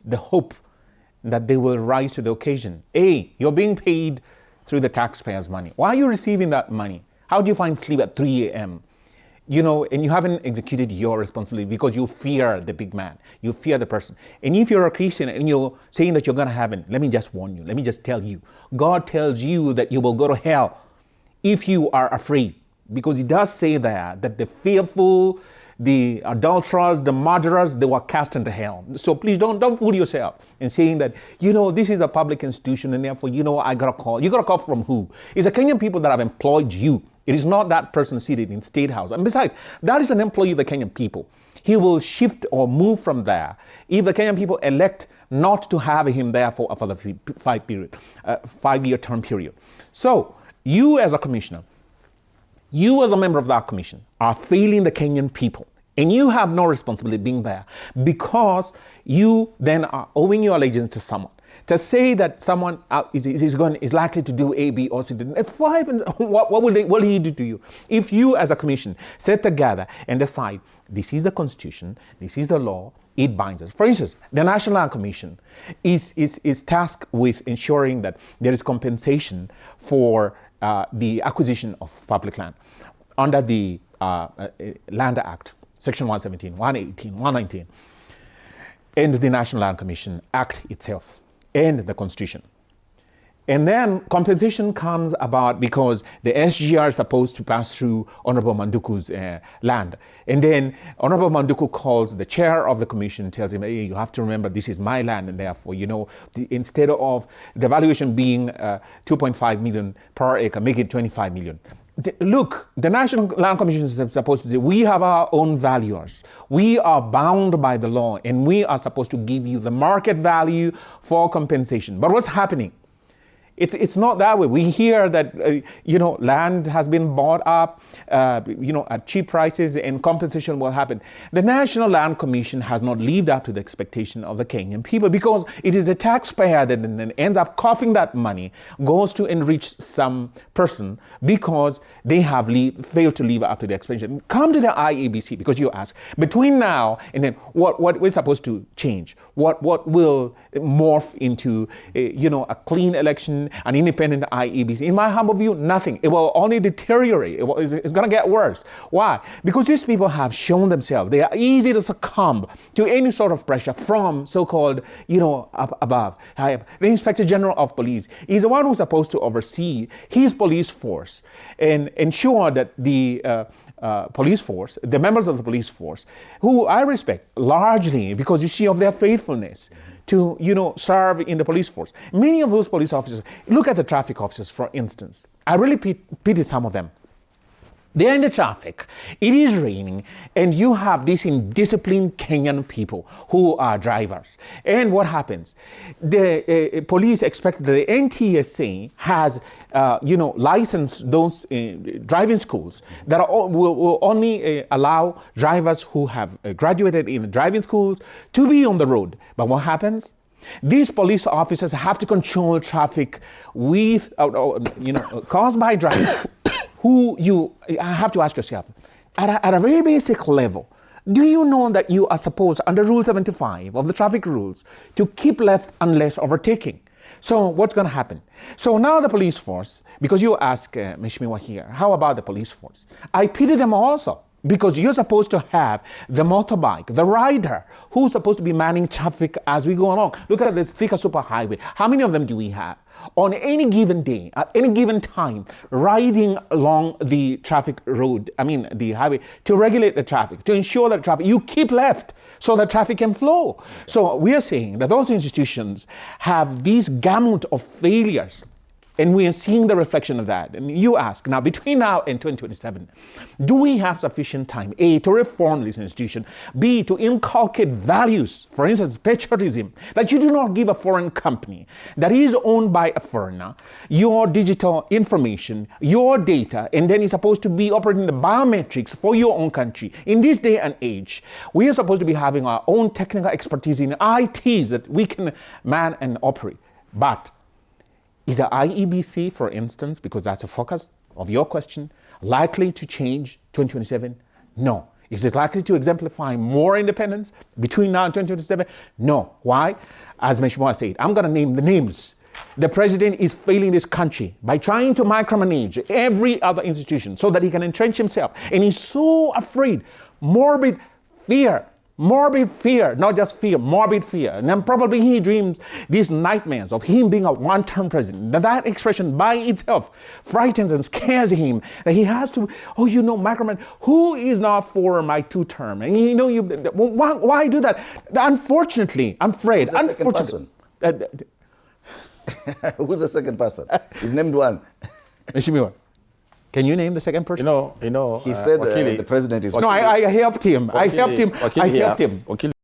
the hope that they will rise to the occasion. A, you're being paid through the taxpayers' money. Why are you receiving that money? How do you find sleep at 3 a.m.? And you haven't executed your responsibility because you fear the big man. You fear the person. And if you're a Christian and you're saying that you're going to heaven, let me just warn you. Let me just tell you. God tells you that you will go to hell if you are afraid. Because he does say there that the fearful, the adulterers, the murderers, they were cast into hell. So please don't fool yourself in saying that, this is a public institution and therefore, I got a call. You got a call from who? It's the Kenyan people that have employed you. It is not that person seated in State House. And besides, that is an employee of the Kenyan people. He will shift or move from there if the Kenyan people elect not to have him there for the 5-year term period. So you as a commissioner, you as a member of that commission are failing the Kenyan people. And you have no responsibility being there because you then are owing your allegiance to someone. To say that someone is likely to do A, B, or C, what will he do to you? If you as a commission sit together and decide this is the constitution, this is the law, it binds us. For instance, the National Land Commission is tasked with ensuring that there is compensation for the acquisition of public land under the Land Act, Section 117, 118, 119, and the National Land Commission Act itself, and the Constitution. And then compensation comes about because the SGR is supposed to pass through Honorable Manduku's land. And then Honorable Manduku calls the chair of the commission, tells him, hey, you have to remember this is my land, and therefore, instead of the valuation being 2.5 million per acre, make it 25 million. Look, the National Land Commission is supposed to say, we have our own valuers. We are bound by the law, and we are supposed to give you the market value for compensation. But what's happening? It's not that way. We hear that, land has been bought up, at cheap prices and compensation will happen. The National Land Commission has not lived up to the expectation of the Kenyan people because it is the taxpayer that then ends up coughing that money, goes to enrich some person because they have failed to live up to the expectation. Come to the IEBC because you ask, between now and then, what we're supposed to change? What will morph into, a clean election, an independent IEBC? In my humble view, nothing. It will only deteriorate. It's going to get worse. Why? Because these people have shown themselves. They are easy to succumb to any sort of pressure from so-called, up above. The Inspector General of Police is the one who's supposed to oversee his police force and ensure that the police force, the members of the police force, who I respect largely because you see of their faithfulness to, serve in the police force. Many of those police officers, look at the traffic officers, for instance. I really pity some of them. They're in the traffic, it is raining, and you have these indisciplined Kenyan people who are drivers. And what happens? The police expect that the NTSA has, licensed those driving schools that will only allow drivers who have graduated in the driving schools to be on the road. But what happens? These police officers have to control traffic with, caused by drivers. Who you have to ask yourself, at a very basic level, do you know that you are supposed, under Rule 75 of the traffic rules, to keep left unless overtaking? So what's going to happen? So now the police force, because you ask Mishmiwa here, how about the police force? I pity them also, because you're supposed to have the motorbike, the rider, who's supposed to be manning traffic as we go along. Look at the Thika Superhighway. How many of them do we have? On any given day, at any given time, riding along the the highway, to regulate the traffic, to ensure that traffic, you keep left so that traffic can flow. So we are saying that those institutions have these gamut of failures. And we are seeing the reflection of that. And you ask, now between now and 2027, do we have sufficient time, A, to reform this institution, B, to inculcate values, for instance, patriotism, that you do not give a foreign company that is owned by a foreigner your digital information, your data, and then is supposed to be operating the biometrics for your own country. In this day and age, we are supposed to be having our own technical expertise in ITs that we can man and operate. But is the IEBC, for instance, because that's the focus of your question, likely to change 2027? No. Is it likely to exemplify more independence between now and 2027? No. Why? As Meshmua said, I'm going to name the names. The president is failing this country by trying to micromanage every other institution so that he can entrench himself. And he's so afraid. Morbid fear, not just fear, morbid fear. And then probably he dreams these nightmares of him being a one-term president. That expression by itself frightens and scares him that he has to, micromanage. Who is not for my two-term? And why do that? Unfortunately, I'm afraid. Who's the second person? Who's the second person? You've named one. Meshimiwa, can you name the second person? He said the president is... No, I helped him. I helped him.